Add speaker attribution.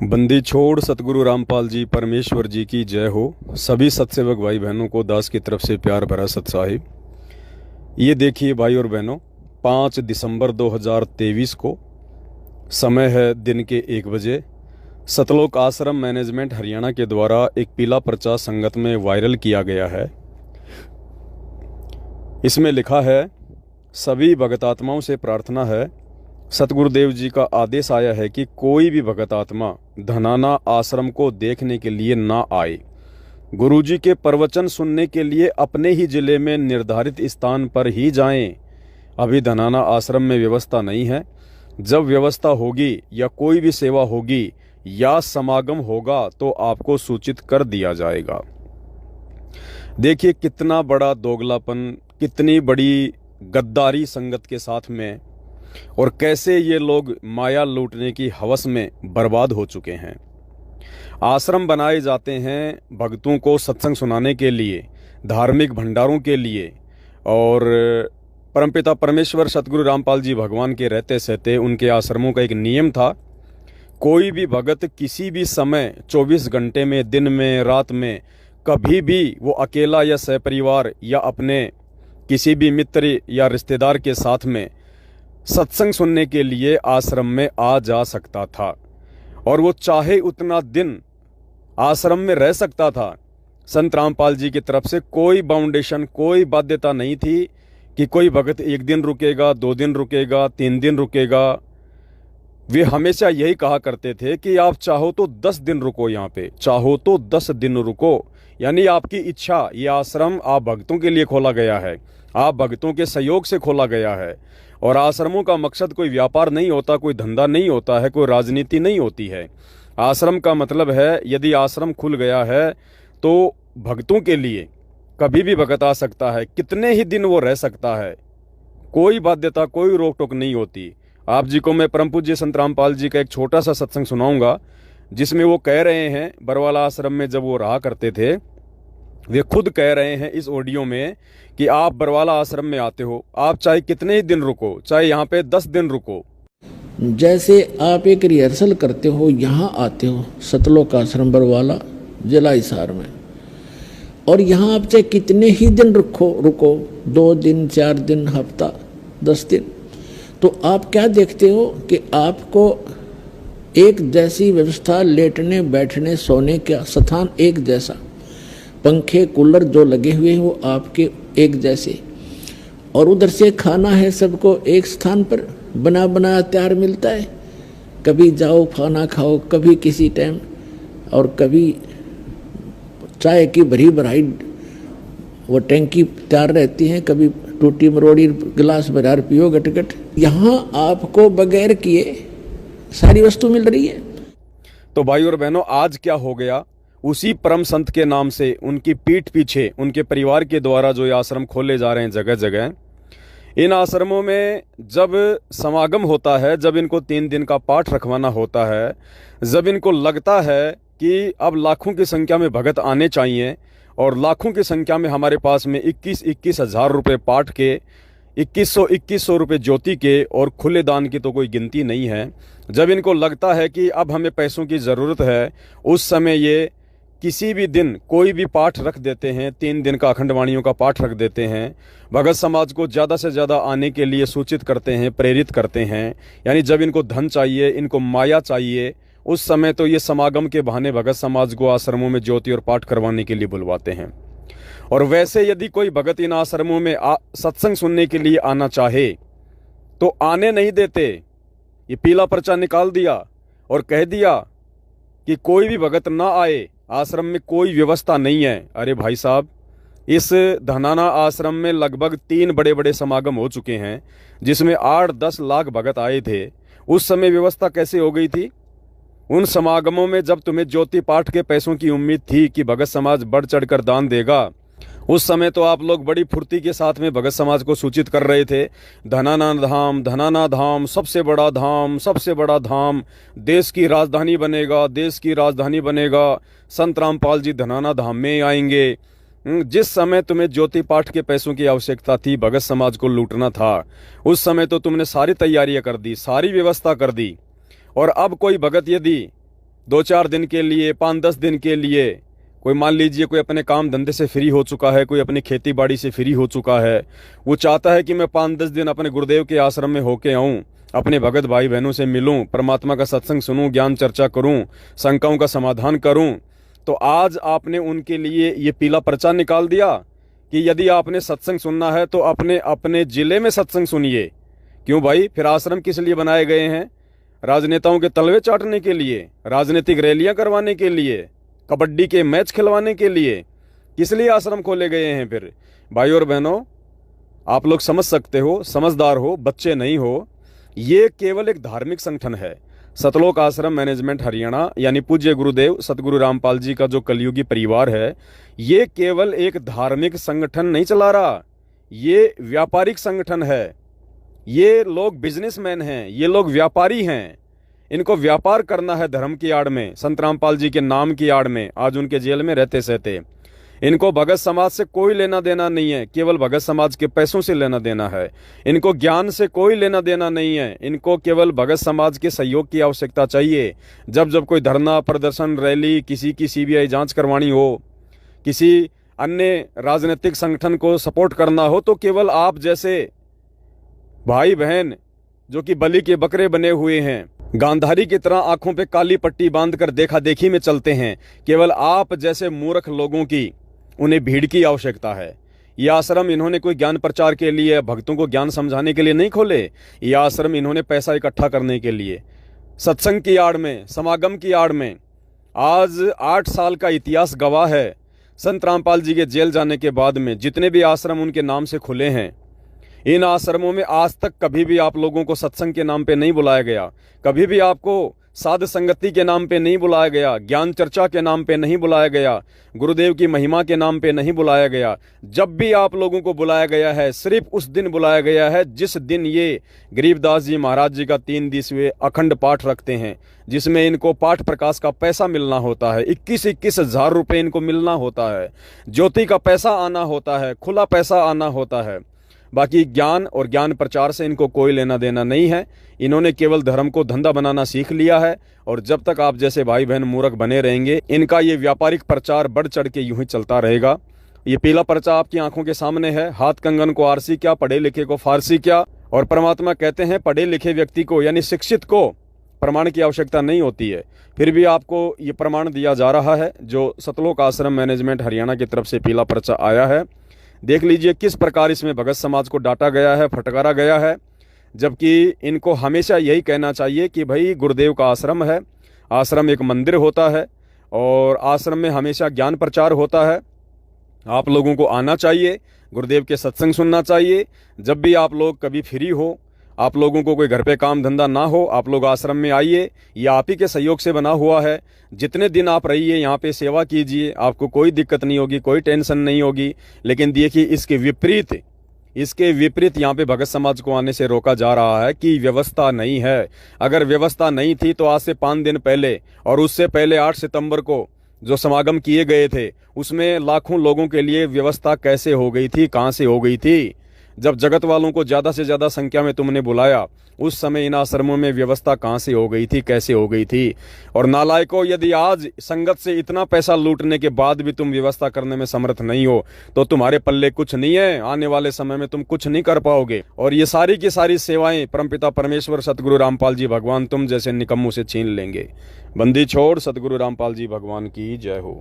Speaker 1: बंदी छोड़ सतगुरु रामपाल जी परमेश्वर जी की जय हो। सभी सत्सेवक भाई बहनों को दास की तरफ से प्यार भरा सत साहिब। ये देखिए भाई और बहनों, 5 दिसंबर 2023 को समय है दिन के 1 बजे। सतलोक आश्रम मैनेजमेंट हरियाणा के द्वारा एक पीला पर्चा संगत में वायरल किया गया है। इसमें लिखा है, सभी भगतात्माओं से प्रार्थना है, सतगुरुदेव जी का आदेश आया है कि कोई भी भगत आत्मा धनाना आश्रम को देखने के लिए ना आए। गुरुजी के प्रवचन सुनने के लिए अपने ही जिले में निर्धारित स्थान पर ही जाएं। अभी धनाना आश्रम में व्यवस्था नहीं है। जब व्यवस्था होगी या कोई भी सेवा होगी या समागम होगा तो आपको सूचित कर दिया जाएगा। देखिए कितना बड़ा दोगलापन, कितनी बड़ी गद्दारी संगत के साथ में, और कैसे ये लोग माया लूटने की हवस में बर्बाद हो चुके हैं। आश्रम बनाए जाते हैं भक्तों को सत्संग सुनाने के लिए, धार्मिक भंडारों के लिए, और परमपिता परमेश्वर सतगुरु रामपाल जी भगवान के रहते सहते उनके आश्रमों का एक नियम था, कोई भी भगत किसी भी समय 24 घंटे में, दिन में, रात में, कभी भी वो अकेला या सहपरिवार या अपने किसी भी मित्र या रिश्तेदार के साथ में सत्संग सुनने के लिए आश्रम में आ जा सकता था, और वो चाहे उतना दिन आश्रम में रह सकता था। संत रामपाल जी की तरफ से कोई बाउंडेशन, कोई बाध्यता नहीं थी कि कोई भगत 1 दिन रुकेगा, 2 दिन रुकेगा, 3 दिन रुकेगा। वे हमेशा यही कहा करते थे कि आप चाहो तो 10 दिन रुको, यहाँ पे चाहो तो 10 दिन रुको, यानी आपकी इच्छा। ये आश्रम आप भक्तों के लिए खोला गया है, आप भक्तों के सहयोग से खोला गया है। और आश्रमों का मकसद कोई व्यापार नहीं होता, कोई धंधा नहीं होता है, कोई राजनीति नहीं होती है। आश्रम का मतलब है, यदि आश्रम खुल गया है तो भक्तों के लिए कभी भी भगत आ सकता है, कितने ही दिन वो रह सकता है, कोई बाध्यता, कोई रोक टोक नहीं होती। आप जी को मैं परम पूज्य संत रामपाल जी का एक छोटा सा सत्संग सुनाऊंगा, जिसमें वो कह रहे हैं, बरवाला आश्रम में जब वो रहा करते थे, वे खुद कह रहे हैं इस ऑडियो में कि आप बरवाला आश्रम में आते हो, आप चाहे कितने ही दिन रुको, चाहे यहाँ पे 10 दिन रुको।
Speaker 2: जैसे आप एक रिहर्सल करते हो, यहाँ आते हो सतलोक आश्रम बरवाला जिला हिसार में, और यहाँ आप चाहे कितने ही दिन रुको 2 दिन, 4 दिन, हफ्ता, 10 दिन, तो आप क्या देखते हो कि आपको एक जैसी व्यवस्था, लेटने बैठने सोने का स्थान एक जैसा, पंखे कूलर जो लगे हुए हैं वो आपके एक जैसे, और उधर से खाना है सबको एक स्थान पर बना बनाया तैयार मिलता है। कभी जाओ खाना खाओ, कभी किसी टाइम, और कभी चाय की भरी भराई वो टैंकी तैयार रहती है, कभी टूटी मरोड़ी गिलास भर पियो गटगट। यहाँ आपको बगैर किए सारी वस्तु मिल रही है।
Speaker 1: तो भाई और बहनों, आज क्या हो गया, उसी परम संत के नाम से, उनकी पीठ पीछे, उनके परिवार के द्वारा जो ये आश्रम खोले जा रहे हैं जगह जगह, इन आश्रमों में जब समागम होता है, जब इनको 3 दिन का पाठ रखवाना होता है, जब इनको लगता है कि अब लाखों की संख्या में भगत आने चाहिए, और लाखों की संख्या में हमारे पास में 21 हज़ार रुपये पाठ के, 2100 रुपये ज्योति के, और खुले दान की तो कोई गिनती नहीं है। जब इनको लगता है कि अब हमें पैसों की ज़रूरत है, उस समय ये किसी भी दिन कोई भी पाठ रख देते हैं, 3 दिन का अखंड वाणियों का पाठ रख देते हैं। भगत समाज को ज़्यादा से ज़्यादा आने के लिए सूचित करते हैं, प्रेरित करते हैं। यानी जब इनको धन चाहिए, इनको माया चाहिए, उस समय तो ये समागम के बहाने भगत समाज को आश्रमों में ज्योति और पाठ करवाने के लिए बुलवाते हैं। और वैसे यदि कोई भगत इन आश्रमों में सत्संग सुनने के लिए आना चाहे तो आने नहीं देते। ये पीला पर्चा निकाल दिया और कह दिया कि कोई भी भगत ना आए, आश्रम में कोई व्यवस्था नहीं है। अरे भाई साहब, इस धनाना आश्रम में लगभग 3 बड़े बड़े समागम हो चुके हैं, जिसमें 8-10 लाख भगत आए थे। उस समय व्यवस्था कैसे हो गई थी? उन समागमों में जब तुम्हें ज्योति पाठ के पैसों की उम्मीद थी कि भगत समाज बढ़ चढ़कर दान देगा, उस समय तो आप लोग बड़ी फुर्ती के साथ में भगत समाज को सूचित कर रहे थे, धनाना धाम, धनाना धाम सबसे बड़ा धाम, सबसे बड़ा धाम, देश की राजधानी बनेगा, देश की राजधानी बनेगा, संत रामपाल जी धनाना धाम में आएंगे। जिस समय तुम्हें ज्योति पाठ के पैसों की आवश्यकता थी, भगत समाज को लूटना था, उस समय तो तुमने सारी तैयारियां कर दी, सारी व्यवस्था कर दी। और अब कोई भगत यदि 2-4 दिन के लिए, 5-10 दिन के लिए, कोई मान लीजिए कोई अपने काम धंधे से फ्री हो चुका है, कोई अपनी खेती बाड़ी से फ्री हो चुका है, वो चाहता है कि मैं 5-10 दिन अपने गुरुदेव के आश्रम में होके आऊँ, अपने भगत भाई बहनों से मिलूं, परमात्मा का सत्संग सुनूं, ज्ञान चर्चा करूं, शंकाओं का समाधान करूं। तो आज आपने उनके लिए ये पीला पर्चा निकाल दिया कि यदि आपने सत्संग सुनना है तो अपने अपने जिले में सत्संग सुनिए। क्यों भाई, फिर आश्रम किस लिए बनाए गए हैं? राजनेताओं के तलवे चाटने के लिए, राजनीतिक रैलियां करवाने के लिए, कबड्डी के मैच खिलवाने के लिए? किस लिए आश्रम खोले गए हैं? फिर भाई और बहनों, आप लोग समझ सकते हो, समझदार हो, बच्चे नहीं हो। ये केवल एक धार्मिक संगठन है। सतलोक आश्रम मैनेजमेंट हरियाणा यानी पूज्य गुरुदेव सतगुरु रामपाल जी का जो कलयुगी परिवार है, ये केवल एक धार्मिक संगठन नहीं चला रहा, ये व्यापारिक संगठन है। ये लोग बिजनेसमैन हैं, ये लोग व्यापारी हैं। इनको व्यापार करना है धर्म की आड़ में, संत रामपाल जी के नाम की आड़ में। आज उनके जेल में रहते सहते इनको भगत समाज से कोई लेना देना नहीं है, केवल भगत समाज के पैसों से लेना देना है। इनको ज्ञान से कोई लेना देना नहीं है, इनको केवल भगत समाज के सहयोग की आवश्यकता चाहिए। जब जब कोई धरना, प्रदर्शन, रैली, किसी की सीबीआई जांच करवानी हो, किसी अन्य राजनीतिक संगठन को सपोर्ट करना हो, तो केवल आप जैसे भाई बहन जो कि बलि के बकरे बने हुए हैं, गांधारी की तरह आंखों पे काली पट्टी बांधकर देखा देखी में चलते हैं, केवल आप जैसे मूर्ख लोगों की उन्हें भीड़ की आवश्यकता है। ये आश्रम इन्होंने कोई ज्ञान प्रचार के लिए, भक्तों को ज्ञान समझाने के लिए नहीं खोले। ये आश्रम इन्होंने पैसा इकट्ठा करने के लिए, सत्संग की आड़ में, समागम की आड़ में। आज 8 साल का इतिहास गवाह है। संत रामपाल जी के जेल जाने के बाद में जितने भी आश्रम उनके नाम से खुले हैं, इन आश्रमों में आज तक कभी भी आप लोगों को सत्संग के नाम पे नहीं बुलाया गया, कभी भी आपको साध संगति के नाम पे नहीं बुलाया गया, ज्ञान चर्चा के नाम पे नहीं बुलाया गया, गुरुदेव की महिमा के नाम पे नहीं बुलाया गया। जब भी आप लोगों को बुलाया गया है, सिर्फ उस दिन बुलाया गया है जिस दिन ये गरीबदास जी महाराज जी का 3 दिवसीय अखंड पाठ रखते हैं, जिसमें इनको पाठ प्रकाश का पैसा मिलना होता है। 21-21 हजार रुपये इनको मिलना होता है, ज्योति का पैसा आना होता है, खुला पैसा आना होता है। बाकी ज्ञान और ज्ञान प्रचार से इनको कोई लेना देना नहीं है। इन्होंने केवल धर्म को धंधा बनाना सीख लिया है, और जब तक आप जैसे भाई बहन मूर्ख बने रहेंगे, इनका ये व्यापारिक प्रचार बढ़ चढ़ के यूं ही चलता रहेगा। ये पीला पर्चा आपकी आंखों के सामने है। हाथ कंगन को आरसी क्या, पढ़े लिखे को फारसी क्या। और परमात्मा कहते हैं पढ़े लिखे व्यक्ति को यानी शिक्षित को प्रमाण की आवश्यकता नहीं होती है। फिर भी आपको ये प्रमाण दिया जा रहा है जो सतलोक आश्रम मैनेजमेंट हरियाणा की तरफ से पीला पर्चा आया है। देख लीजिए किस प्रकार इसमें भगत समाज को डांटा गया है, फटकारा गया है, जबकि इनको हमेशा यही कहना चाहिए कि भाई गुरुदेव का आश्रम है, आश्रम एक मंदिर होता है और आश्रम में हमेशा ज्ञान प्रचार होता है। आप लोगों को आना चाहिए, गुरुदेव के सत्संग सुनना चाहिए। जब भी आप लोग कभी फ्री हो, आप लोगों को कोई घर पे काम धंधा ना हो, आप लोग आश्रम में आइए। ये आप ही के सहयोग से बना हुआ है। जितने दिन आप रहिए यहाँ पे सेवा कीजिए, आपको कोई दिक्कत नहीं होगी, कोई टेंशन नहीं होगी। लेकिन देखिए इसके विपरीत यहाँ पे भगत समाज को आने से रोका जा रहा है कि व्यवस्था नहीं है। अगर व्यवस्था नहीं थी तो आज से 5 दिन पहले और उससे पहले 8 सितंबर को जो समागम किए गए थे, उसमें लाखों लोगों के लिए व्यवस्था कैसे हो गई थी, कहाँ से हो गई थी? जब जगत वालों को ज़्यादा से ज़्यादा संख्या में तुमने बुलाया, उस समय इन आश्रमों में व्यवस्था कहाँ से हो गई थी, कैसे हो गई थी? और नालायकों, यदि आज संगत से इतना पैसा लूटने के बाद भी तुम व्यवस्था करने में समर्थ नहीं हो तो तुम्हारे पल्ले कुछ नहीं है। आने वाले समय में तुम कुछ नहीं कर पाओगे। और ये सारी की सारी सेवाएं परमपिता परमेश्वर सतगुरु रामपाल जी भगवान तुम जैसे निकम्मों से छीन लेंगे। बंदी छोड़ सतगुरु रामपाल जी भगवान की जय हो।